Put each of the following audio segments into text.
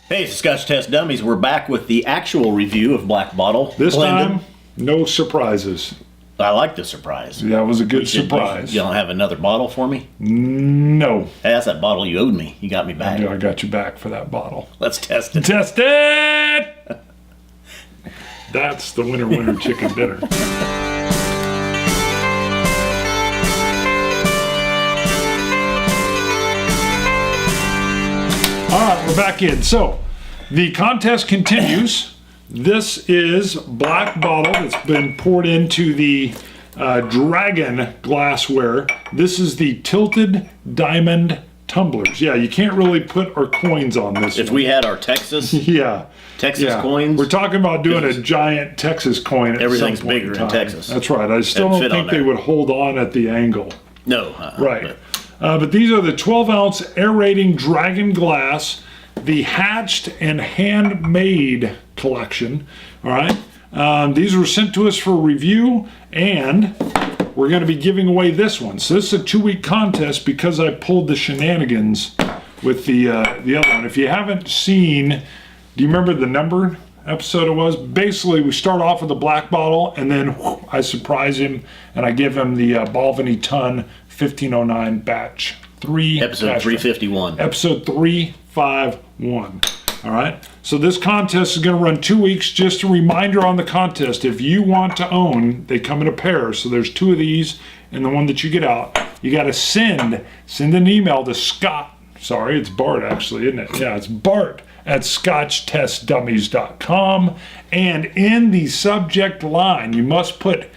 Hey, Scotch Test Dummies. We're back with the actual review of Black Bottle. This Blended. time, no surprises. I like the surprise. Yeah, it was a good surprise. You don't have another bottle for me? No. Hey, that's that bottle you owed me. You got me back. I got you back for that bottle. Let's test it. Test it! That's the winner chicken dinner. All right, we're back in. So, the contest continues. This is Black Bottle that's been poured into the Dragon glassware. This is the tilted diamond tumblers. Yeah, you can't really put our coins on this If one. we had our Texas coins, we're talking about doing a giant Texas coin at everything's some point bigger in time. Texas. That's right. I still It'd don't fit on think they there. would hold on at the angle. No. Right. But these are the 12-ounce aerating Dragon glass, the hatched and handmade collection. All right. These were sent to us for review, and we're going to be giving away this one. So this is a 2-week contest because I pulled the shenanigans with the other one. If you haven't seen, do you remember the number episode it was? Basically, we start off with a Black Bottle, and then I surprise him, and I give him the Balvenie Ton 1509 batch 3. Episode 351. Episode 351. All right. So this contest is going to run 2 weeks. Just a reminder on the contest: if you want to own, they come in a pair. So there's 2 of these, and the one that you get out, you got to send an email to Scott. Sorry, it's Bart actually, isn't it? Yeah, it's Bart at ScotchTestDummies.com, and in the subject line, you must put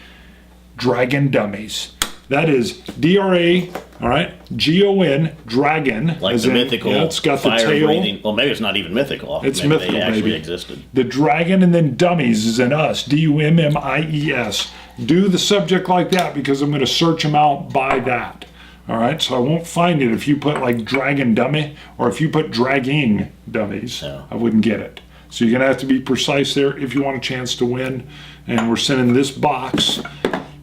Dragon Dummies. That is DRA, all right, GON, Dragon. Like the mythical it's got the tail. breathing. Well, maybe it's not even mythical. It's maybe mythical, they actually maybe. existed. The Dragon, and then Dummies is in us, DUMMIES. Do the subject like that because I'm going to search them out by that. All right, so I won't find it if you put like Dragon Dummy, or if you put Dragging Dummies, No. I wouldn't get it. So you're going to have to be precise there if you want a chance to win. And we're sending this box.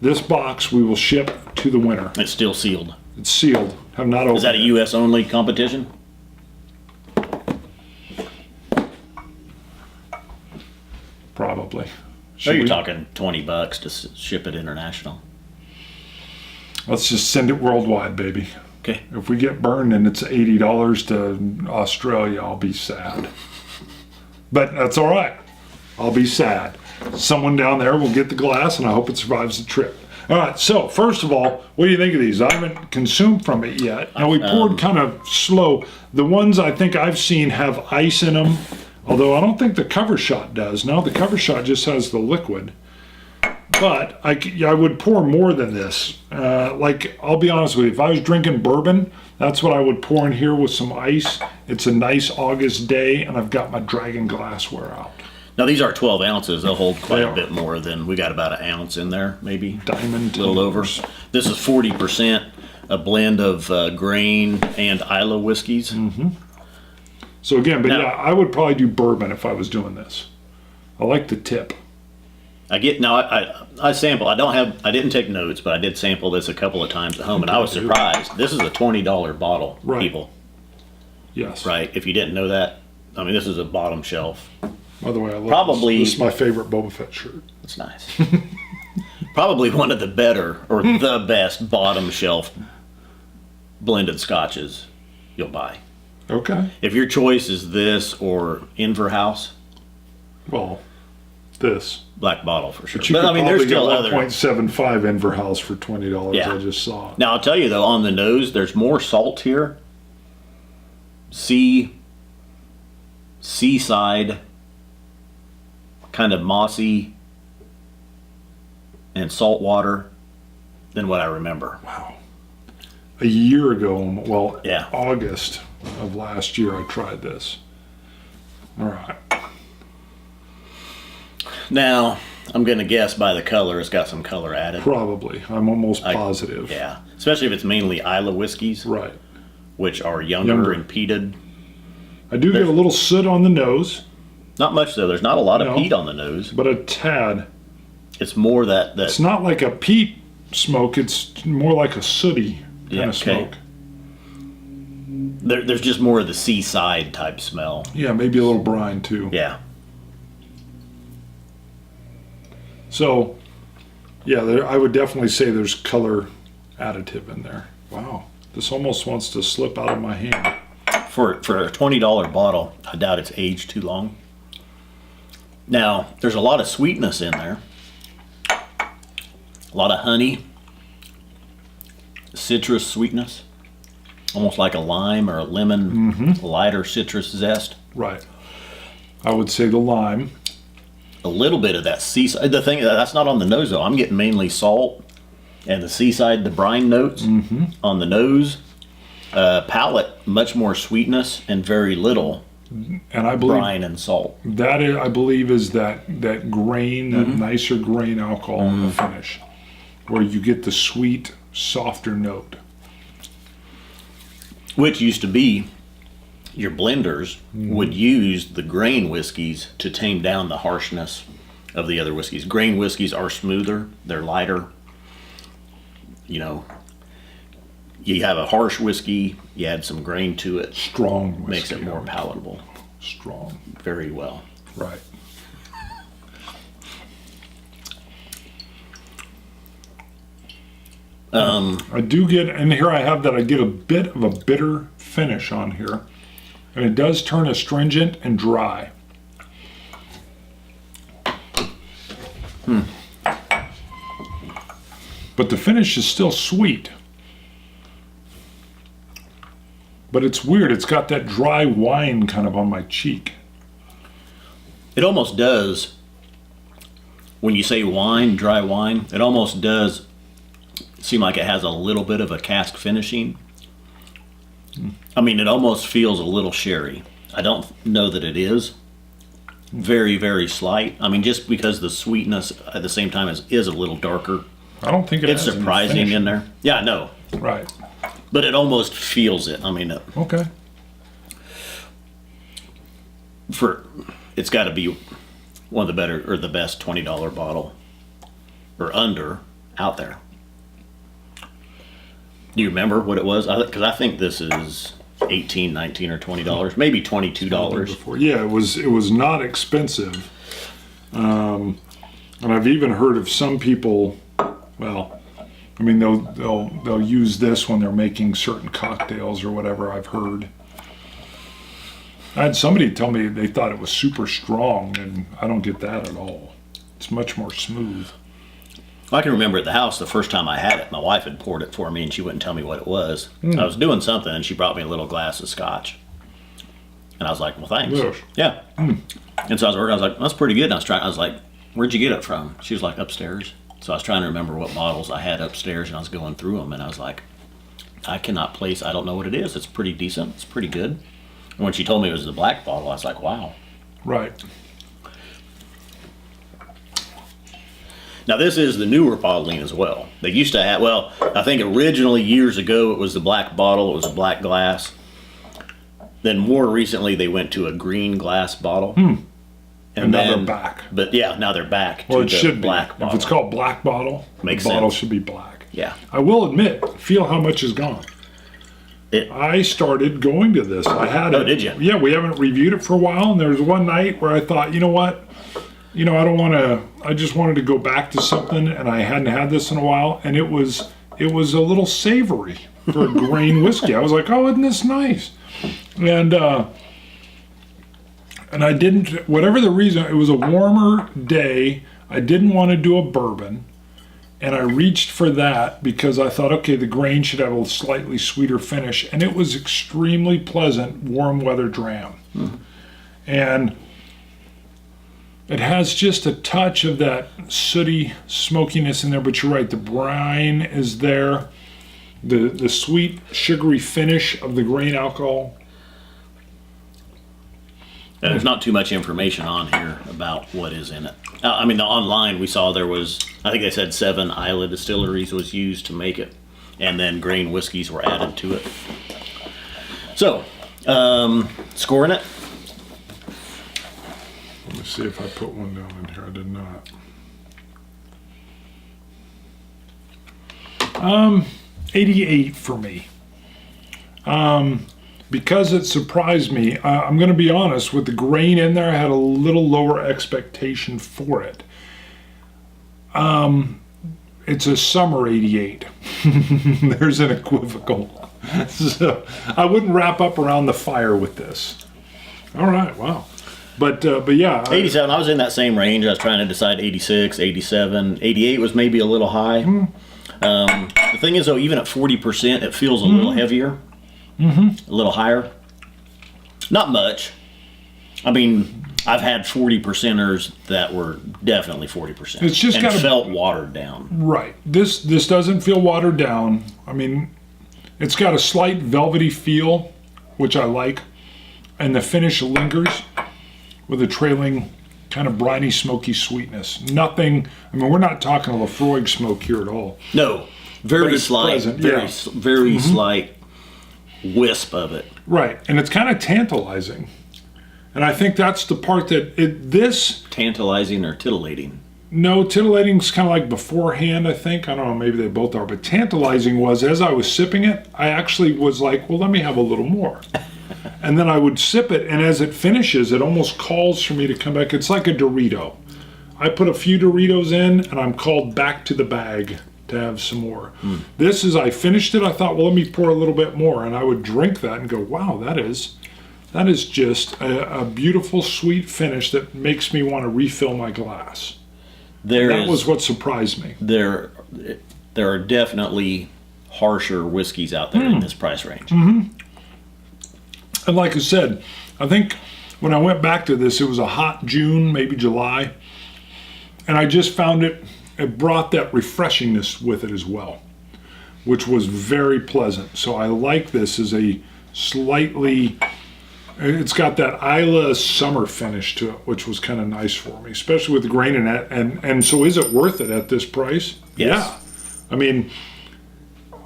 This box we will ship to the winner. It's still sealed. It's sealed. Have not opened Is that a it. U.S. only competition? Probably. So Should you're we- talking $20 to ship it international. Let's just send it worldwide, baby. Okay. If we get burned and it's $80 to Australia, I'll be sad. But that's all right. I'll be sad. Someone down there will get the glass, and I hope it survives the trip. All right, so first of all, what do you think of these? I haven't consumed from it yet. And we poured kind of slow. The ones I think I've seen have ice in them, although I don't think the cover shot does. No, the cover shot just has the liquid. But I would pour more than this. Like, I'll be honest with you, if I was drinking bourbon, that's what I would pour in here with some ice. It's a nice August day, and I've got my Dragon glassware out. Now these are 12 ounces. They'll hold quite They a are. bit more than we got. About an ounce in there, maybe. Diamond A little over. tumblers. This is 40%, a blend of grain and Isla whiskeys. Mm-hmm. So again, but Now- yeah, I would probably do bourbon if I was doing this. I like the tip. I sample. I didn't take notes, but I did sample this a couple of times at home, and I was surprised. This is a $20 bottle, Right. people. Yes. Right? If you didn't know that, I mean, this is a bottom shelf. By the way, I love Probably- this. This is my favorite Boba Fett shirt. That's nice. Probably one of the better or the best bottom shelf blended scotches you'll buy. Okay. If your choice is this or Inverhouse, Well, this. Black Bottle for sure. But you But could I mean, there's probably get still other. 1.75 Inverhouse for $20. Yeah. I just saw it. Now I'll tell you though, on the nose, there's more salt here. Seaside, kind of mossy and salt water than what I remember. Wow. A year ago, well, Yeah. August of last year, I tried this. All right. Now, I'm going to guess by the color, it's got some color added. Probably. I'm almost positive. Yeah, especially if it's mainly Isla whiskeys, Right. which are younger, Younger. and peated. I do get a little soot on the nose, Not much though. There's not a lot of No. peat on the nose. but a tad. It's more that It's not like a peat smoke. It's more like a sooty kind Yeah, of okay. smoke. There's just more of the seaside type smell. Yeah, maybe a little brine too. Yeah. So, yeah, I would definitely say there's color additive in there. Wow, this almost wants to slip out of my hand. For a $20 bottle, I doubt it's aged too long. Now, there's a lot of sweetness in there. A lot of honey. Citrus sweetness. Almost like a lime or a lemon, lighter citrus zest. Right. I would say the lime. A little bit of that seaside. The thing that's not on the nose though. I'm getting mainly salt and the seaside, the brine notes on the nose. Palate, much more sweetness and very little And I believe brine and salt. that is, I believe, is that grain, that nicer grain alcohol in the finish, where you get the sweet, softer note. Which used to be your blenders would use the grain whiskeys to tame down the harshness of the other whiskeys. Grain whiskeys are smoother, they're lighter. You know, you have a harsh whiskey, you add some grain to it, Strong whiskey. makes it more palatable. Strong. Very well. Right. I do get, and here I have that I get a bit of a bitter finish on here. And it does turn astringent and dry. But the finish is still sweet. But it's weird, it's got that dry wine kind of on my cheek. It almost does, when you say wine, dry wine, it almost does seem like it has a little bit of a cask finishing. I mean, it almost feels a little sherry. I don't know that it is. Very, very slight. I mean, just because the sweetness at the same time is a little darker. I don't think It's has any surprising finish. in there. Yeah, I know. Right. But it almost feels it. I mean, Okay. it's got to be one of the better or the best $20 bottle or under out there. Do you remember what it was? Because I think this is $18, $19, or $20, maybe $22. Before. Yeah, it was not expensive. And I've even heard of some people, well, I mean they'll use this when they're making certain cocktails or whatever, I've heard. I had somebody tell me they thought it was super strong, and I don't get that at all. It's much more smooth. I can remember at the house the first time I had it, my wife had poured it for me and she wouldn't tell me what it was. I was doing something and she brought me a little glass of scotch. And I was like, well, thanks. Yes. Yeah. And so I was like, that's pretty good. And I was like, where'd you get it from? She was like, upstairs. So I was trying to remember what bottles I had upstairs and I was going through them and I was like, I cannot place, I don't know what it is. It's pretty decent. It's pretty good. And when she told me it was the black bottle, I was like, wow. Right. Now this is the newer bottling as well. They used to have, well, I think originally years ago it was the black bottle, it was a black glass. Then more recently they went to a green glass bottle. And now they're back. But yeah, now they're back Well, to it the should be. black If bottle. it's called black bottle, Makes the bottle sense. should be black. Yeah. I will admit, feel how much is gone. I started going to this. I had it. Oh, did you? Yeah, we haven't reviewed it for a while, and there was one night where I thought, you know what? I don't want to. I just wanted to go back to something, and I hadn't had this in a while, and it was a little savory for a grain whiskey. I was like, oh, isn't this nice? And I didn't. Whatever the reason, it was a warmer day. I didn't want to do a bourbon. And I reached for that because I thought, okay, the grain should have a slightly sweeter finish. And it was extremely pleasant, warm weather dram. And it has just a touch of that sooty smokiness in there, but you're right, the brine is there. The sweet, sugary finish of the grain alcohol. There's not too much information on here about what is in it. I mean, online we saw there was, I think they said 7 Isla distilleries was used to make it, and then grain whiskeys were added to it. So, scoring it? Let me see if I put one down in here. I did not. 88 for me. because it surprised me. I'm going to be honest, with the grain in there, I had a little lower expectation for it. It's a summer 88. There's an equivocal. So I wouldn't wrap up around the fire with this. All right, wow. But yeah. 87, I was in that same range. I was trying to decide 86, 87. 88 was maybe a little high. The thing is, though, even at 40%, it feels a little heavier, a little higher. Not much. I mean, I've had 40%ers that were definitely 40%. It's just and felt watered down. Right. This doesn't feel watered down. I mean, it's got a slight velvety feel, which I like, and the finish lingers with a trailing kind of briny, smoky sweetness. Nothing, I mean, we're not talking a Lafroig smoke here at all. No, very slight, present, very slight wisp of it. Right, and it's kind of tantalizing. And I think that's the part that this... Tantalizing or titillating? No, titillating's kind of like beforehand, I think. I don't know, maybe they both are. But tantalizing was, as I was sipping it, I actually was like, well, let me have a little more. And then I would sip it, and as it finishes, it almost calls for me to come back. It's like a Dorito. I put a few Doritos in, and I'm called back to the bag to have some more. This is, I finished it, I thought, well, let me pour a little bit more. And I would drink that and go, wow, that is just a beautiful, sweet finish that makes me want to refill my glass. That was what surprised me. There are definitely harsher whiskeys out there in this price range. And like I said, I think when I went back to this, it was a hot June, maybe July, and I just found it brought that refreshingness with it as well, which was very pleasant. So I like this as a slightly, it's got that Isla summer finish to it, which was kind of nice for me, especially with the grain in it. And so is it worth it at this price? Yes. Yeah. I mean,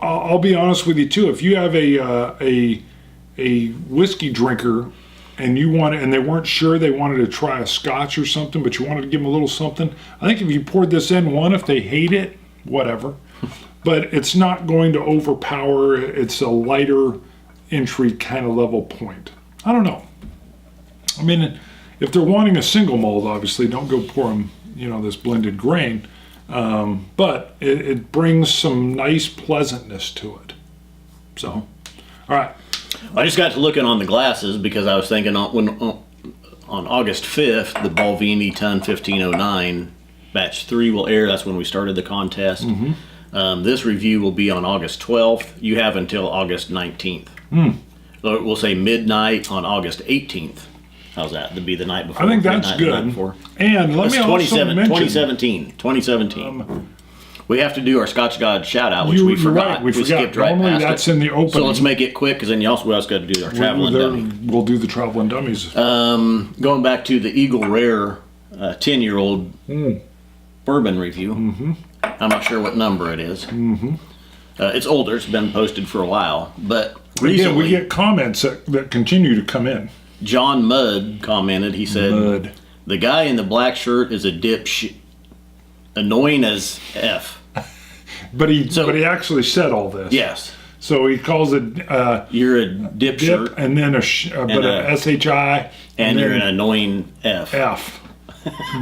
I'll be honest with you too. If you have a whiskey drinker and they weren't sure, they wanted to try a scotch or something, but you wanted to give them a little something, I think if you poured this in, if they hate it, whatever, but it's not going to overpower. It's a lighter entry kind of level point. I don't know. I mean, if they're wanting a single malt, obviously don't go pour them, this blended grain, but it brings some nice pleasantness to it. So, all right. I just got to looking on the glasses because I was thinking on August 5th, the Balvenie Ton 1509 Batch 3 will air. That's when we started the contest. This review will be on August 12th. You have until August 19th. So we'll say midnight on August 18th. How's that? To be the night before. I think that's good. And let me also mention 2017. We have to do our Scotch God shout out, which we forgot. Right. We forgot. Skipped right Normally past that's it. in the opening. So let's make it quick, because then we also got to do our Traveling Dummy. We'll do the Traveling Dummies. Going back to the Eagle Rare 10-year-old bourbon review. I'm not sure what number it is. It's older. It's been posted for a while. But recently, we get comments that continue to come in. John Mudd commented. He said, the guy in the black shirt is a dipshit. Annoying as F. But he actually said all this. Yes. So he calls it you're a dipshit, and then a SHI, and you're an annoying F.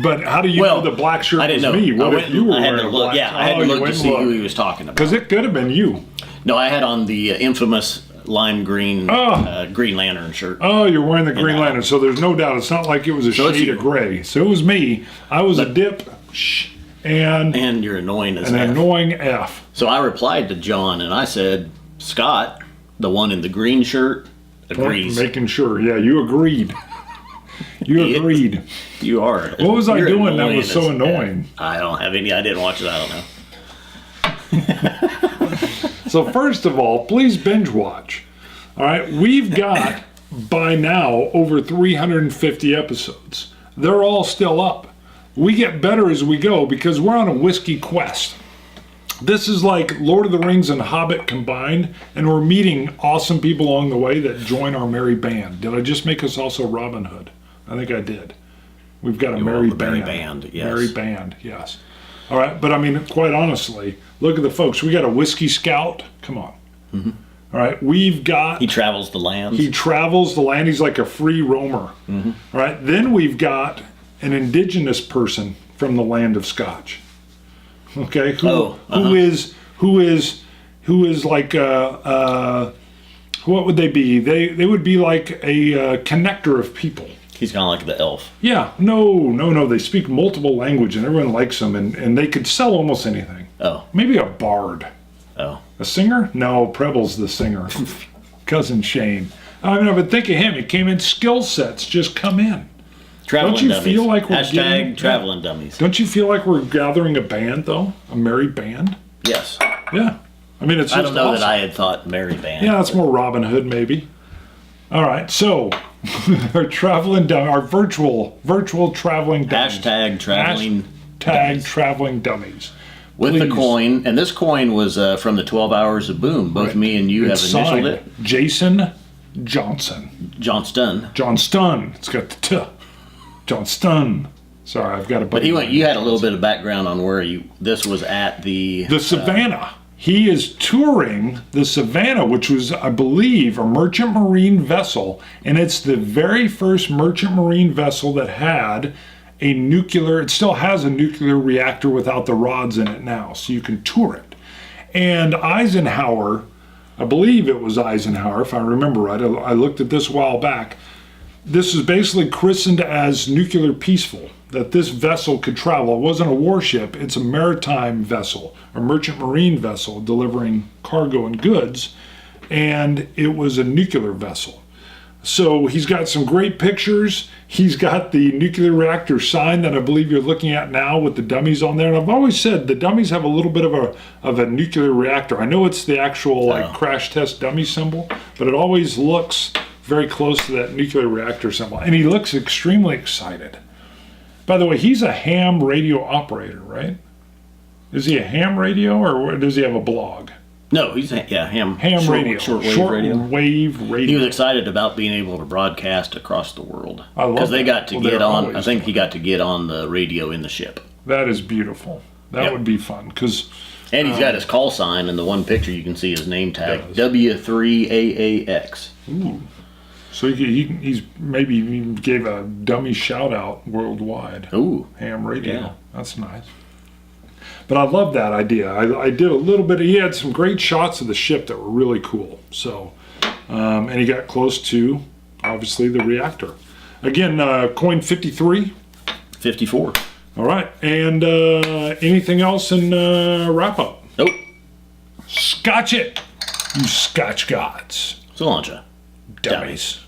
But how do you know the black shirt was me? What if you were wearing a black? Yeah, I had to look to see who he was talking about. Because it could have been you. No, I had on the infamous lime green Green Lantern shirt. Oh, you're wearing the Green Lantern, so there's no doubt. It's not like it was a shade of gray. So it was me. I was a dip. And you're annoying as an F. annoying F. So I replied to John and I said, Scott, the one in the green shirt, agrees. Making sure. Yeah, you agreed. You agreed. You are. What was I doing that was so annoying? F. I don't have any. I didn't watch it. I don't know. So first of all, please binge watch. All right, we've got by now over 350 episodes. They're all still up. We get better as we go because we're on a whiskey quest. This is like Lord of the Rings and Hobbit combined, and we're meeting awesome people along the way that join our merry band. Did I just make us also Robin Hood? I think I did. We've got a merry band. Yes. Merry band, yes. All right, but I mean, quite honestly, look at the folks. We got a whiskey scout. Come on. All right, we've got... He travels the lands. He travels the land. He's like a free roamer. All right, then we've got an indigenous person from the land of Scotch. Okay, who is like what would they be? They would be like a connector of people. He's kind of like the elf. Yeah, no. They speak multiple language, and everyone likes them, and they could sell almost anything. Oh. Maybe a bard. Oh. A singer? No, Preble's the singer. Cousin Shane. I mean, but think of him. He came in skill sets. Just come in. Traveling Don't you dummies. feel like we're Hashtag traveling dummies. Don't you feel like we're gathering a band, though? A merry band? Yes. Yeah. I mean, it's just I don't know awesome. that I had thought merry band. Yeah, that's more Robin Hood, maybe. All right, so our traveling dummy, our virtual traveling dummies. Hashtag traveling dummies. Traveling dummies. With Please. the coin, and this coin was from the 12 Hours of Boom. Both me and you It's have initialed signed it. Jason Johnson. Johnston. Johnston. It's got the T. Johnston. Sorry, I've got a. But you had a little bit of background on where this was at the Savannah. He is touring the Savannah, which was, I believe, a merchant marine vessel, and it's the very first merchant marine vessel that had a nuclear. It still has a nuclear reactor without the rods in it now, so you can tour it. And Eisenhower, I believe it was Eisenhower, if I remember right. I looked at this a while back. This is basically christened as nuclear peaceful, that this vessel could travel. It wasn't a warship, it's a maritime vessel, a merchant marine vessel delivering cargo and goods, and it was a nuclear vessel. So he's got some great pictures. He's got the nuclear reactor sign that I believe you're looking at now with the dummies on there. And I've always said the dummies have a little bit of a nuclear reactor. I know it's the actual crash test dummy symbol, but it always looks very close to that nuclear reactor symbol. And he looks extremely excited. By the way, he's a ham radio operator, right? Is he a ham radio, or does he have a blog? No, he's ham radio. Shortwave radio. He was radio. excited about being able to broadcast across the world. I love because they that. got to Well, get they're on. always I think he got to get on the radio in the ship. That is beautiful. That would be fun because. And he's got his call sign in the one picture. You can see his name tag Does. W3AAX. Ooh. So he's maybe even gave a dummy shout out worldwide. Ooh, ham radio. Yeah. That's nice. But I love that idea. I did a little bit. He had some great shots of the ship that were really cool. So, and he got close to obviously the reactor. Again, coin 53. 54. All right. And anything else in wrap up? Nope. Scotch it, you Scotch gods. Cilantro. Dummies.